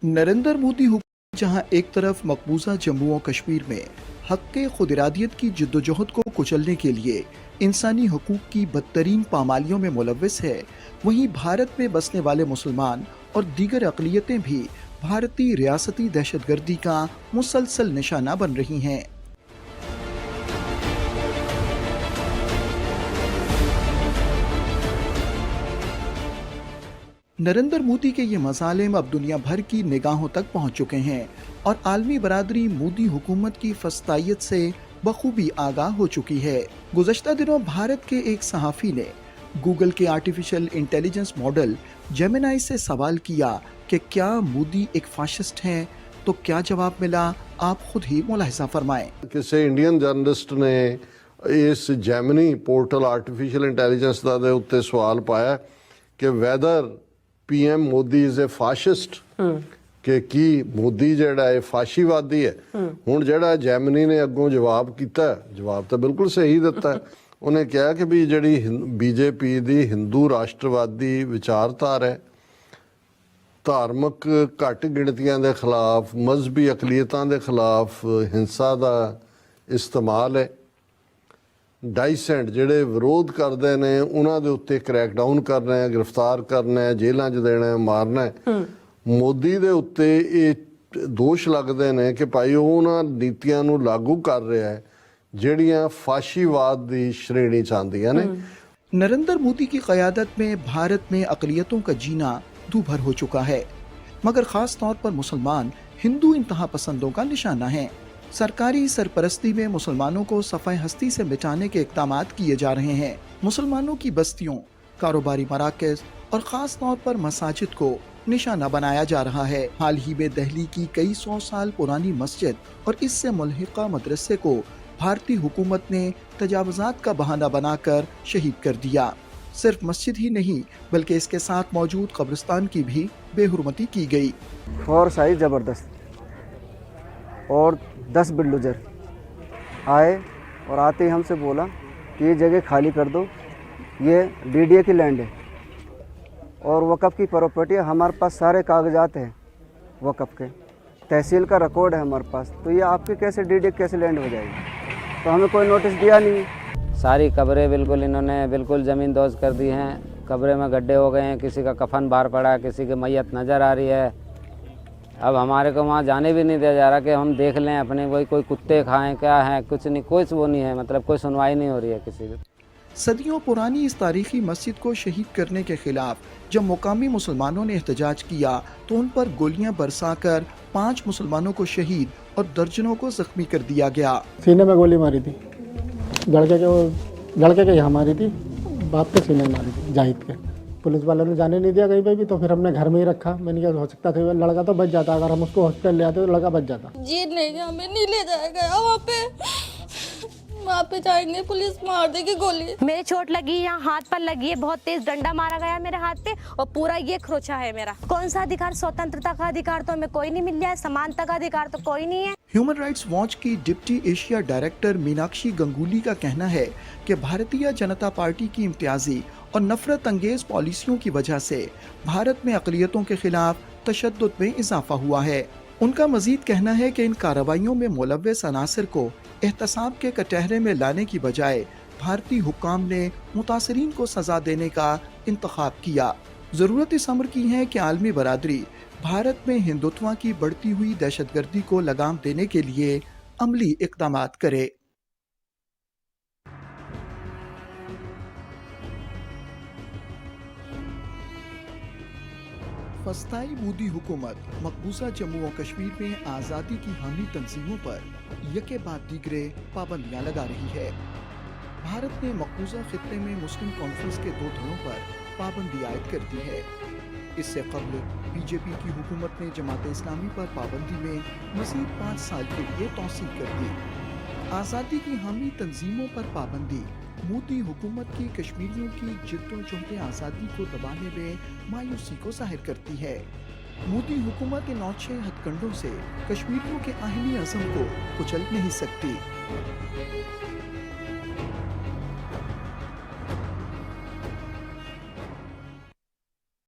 नरेंद्र मोदी हुकूमत जहां एक तरफ मकबूजा जम्मू और कश्मीर में हक के खुद इरादियत की जद्दोजहद को कुचलने के लिए इंसानी हकूक की बदतरीन पामालियों में मुलव्वस है, वहीं भारत में बसने वाले मुसलमान और दीगर अक़लियतें भी भारतीय रियासती दहशतगर्दी का मुसलसल निशाना बन रही हैं। नरेंद्र मोदी के ये मसालिम अब दुनिया भर की निगाहों तक पहुंच चुके हैं और आलमी बरादरी मोदी हुकूमत की फस्तायत से बखूबी आगाह हो चुकी है। गुज़श्ता दिनों भारत के एक सहाफ़ी ने गूगल के आर्टिफिशियल इंटेलिजेंस मॉडल जेमिनाई से सवाल किया कि क्या मोदी एक फाशिस्ट हैं, तो क्या जवाब मिला, आप खुद ही मुलाहिजा फरमाएं। किसी इंडियन जर्नलिस्ट ने इस जेमिनी पोर्टल आर्टिफिशियल इंटेलिजेंस ਦਾ ਦੇ ਉੱਤੇ ਸਵਾਲ ਪਾਇਆ ਕਿ whether PM Modi is a fascist ਕਿ ਕੀ ਮੋਦੀ ਜਿਹੜਾ ਹੈ ਫਾਸ਼ੀਵਾਦੀ ਹੈ। ਹੁਣ ਜਿਹੜਾ ਜੈਮਨੀ ਨੇ ਅੱਗੋਂ ਜਵਾਬ ਕੀਤਾ, ਜਵਾਬ ਤਾਂ ਬਿਲਕੁਲ ਸਹੀ ਦਿੱਤਾ। ਉਹਨੇ ਕਿਹਾ ਕਿ ਵੀ ਜਿਹੜੀ BJP ਦੀ ਹਿੰਦੂ ਰਾਸ਼ਟਰਵਾਦੀ ਵਿਚਾਰਧਾਰਾ ਹੈ, ਧਾਰਮਿਕ ਘੱਟ ਗਿਣਤੀਆਂ ਦੇ ਖਿਲਾਫ, ਮਜ਼ਹਬੀ ਅਕਲੀਅਤਾਂ ਦੇ ਖਿਲਾਫ ਹਿੰਸਾ ਦਾ ਇਸਤੇਮਾਲ ਹੈ। ਡਾਈਸੈਂਟ ਜਿਹੜੇ ਵਿਰੋਧ ਕਰਦੇ ਨੇ ਉਹਨਾਂ ਦੇ ਉੱਤੇ ਕ੍ਰੈਕਡਾਊਨ ਕਰਨਾ ਹੈ, ਗ੍ਰਿਫਤਾਰ ਕਰਨਾ ਹੈ, ਜੇਲ੍ਹਾਂ 'ਚ ਦੇਣਾ ਹੈ, ਮਾਰਨਾ ਹੈ। ਮੋਦੀ ਦੇ ਉੱਤੇ ਇਹ ਦੋਸ਼ ਲੱਗਦੇ ਨੇ ਕਿ ਭਾਈ ਉਹ ਉਹਨਾਂ ਨੀਤੀਆਂ ਨੂੰ ਲਾਗੂ ਕਰ ਰਿਹਾ ਹੈ ਜਿਹੜੀਆਂ फाशीवाद ਦੀ श्रेणी 'ਚ ਆਉਂਦੀਆਂ ਨੇ। नरेंद्र मोदी की क़यादत में भारत में अक़लियतों का जीना दूभर हो चुका है, मगर ख़ास तौर पर मुसलमान हिंदू इंतहा पसंदों का निशाना हैं। सरकारी सरपरस्ती में मुसलमानों को सफ़ाए हस्ती से मिटाने के इक़दामात किए जा रहे हैं। मुसलमानों की बस्तियों, कारोबारी मराकज़ और ख़ास तौर पर मसाजिद को निशाना बनाया जा रहा है। हाल ही में दिल्ली की कई 100 साल पुरानी मस्जिद और इससे मुल्हिका मदरसे को भारतीय हुकूमत ने तजावुज़ात का बहाना बनाकर शहीद कर दिया। सिर्फ मस्जिद ही नहीं बल्कि इसके साथ मौजूद कब्रिस्तान की भी बेहुरमती की गई। फोर्स आई ज़बरदस्त और 10 बुलडोजर आए और आते ही हमसे बोला कि ये जगह खाली कर दो, ये DDA की लैंड है और वक़्फ़ की प्रॉपर्टी है। हमारे पास सारे कागजात हैं वक़्फ़ के, तहसील का रिकॉर्ड है हमारे पास, तो ये आपके कैसे DDA कैसे लैंड हो जाएगी। तो हमें कोई नोटिस दिया नहीं। सारी कब्रें बिल्कुल इन्होंने बिल्कुल ज़मीन दोज कर दी हैं। कब्रें में गड्ढे हो गए हैं, किसी का कफन बाहर पड़ा है, किसी की मैयत नज़र आ रही है। अब हमारे को वहाँ जाने भी नहीं दिया जा रहा कि हम देख लें अपने, कोई कुत्ते खाएं क्या है, कुछ नहीं, कोई वो नहीं है, मतलब कोई सुनवाई नहीं हो रही है किसी की। सदियों पुरानी इस तारीखी मस्जिद को शहीद करने के खिलाफ जब मुकामी मुसलमानों ने एहतजाज किया तो उन पर गोलियां बरसाकर 5 मुसलमानों को शहीद और दर्जनों को जख्मी कर दिया गया। सीने में गोली मारी थी, लड़के के यहाँ मारी थी, बाप के सीने में मारी थी, जाहिद के। पुलिस वालों ने जाने नहीं दिया कहीं पे भी, तो फिर हमने घर में ही रखा। मैंने कहा हो सकता था लड़का तो बच जाता, अगर हम उसको हॉस्पिटल ले आते तो लड़का बच जाता। जी नहीं, हमें नहीं ले जाएगा वहाँ पे जाएंगे पुलिस मार देगी गोली। मेरे चोट लगी, यहाँ हाथ पर लगी है, बहुत तेज डंडा मारा गया मेरे हाथ पे और पूरा ये खरोचा है मेरा। कौन सा अधिकार, स्वतंत्रता का अधिकार तो हमें कोई नहीं मिल रहा है, समानता का अधिकार तो कोई नहीं है। ह्यूमन राइट्स वॉच की deputy Asia director Meenakshi Ganguly का कहना है कि भारतीय जनता पार्टी की इम्तियाजी और नफरत अंगेज पॉलिसियों की वजह से भारत में अक़लियतों के खिलाफ तशद्दुद में इजाफा हुआ है। उनका मजीद कहना है कि इन कार्रवाइयों में मुलव्वस अनासर को एहतसाब के कटहरे में लाने की बजाय भारतीय हुक्काम ने मुतासरीन को सजा देने का इंतखाब किया। ज़रूरत इस अमर की है कि आलमी बरादरी भारत में हिंदुत्व की बढ़ती हुई दहशतगर्दी को लगाम देने के लिए अमली इक़दामात करे। फस्ताई मोदी हुकूमत मकबूजा जम्मू और कश्मीर में आज़ादी की हामी तंजीमों पर यके बाद दीगरे पाबंदियां लगा रही है। भारत ने मकबूजा खित्ते में मुस्लिम कॉन्फ्रेंस के 2 धड़ों पर पाबंदी आयद कर दी है। इससे कबल BJP की हुकूमत ने जमात इस्लामी पर पाबंदी में मज़ीद 5 साल के लिए तौसीक कर दी। आज़ादी की हामी तंजीमों पर पाबंदी मोदी हुकूमत की कश्मीरियों की जिद्दोजहद आज़ादी को दबाने में मायूसी को जाहिर करती है। मोदी हुकूमत के नौचे हथकंडों से कश्मीरियों के आहिनी अज़म को कुचल नहीं सकती।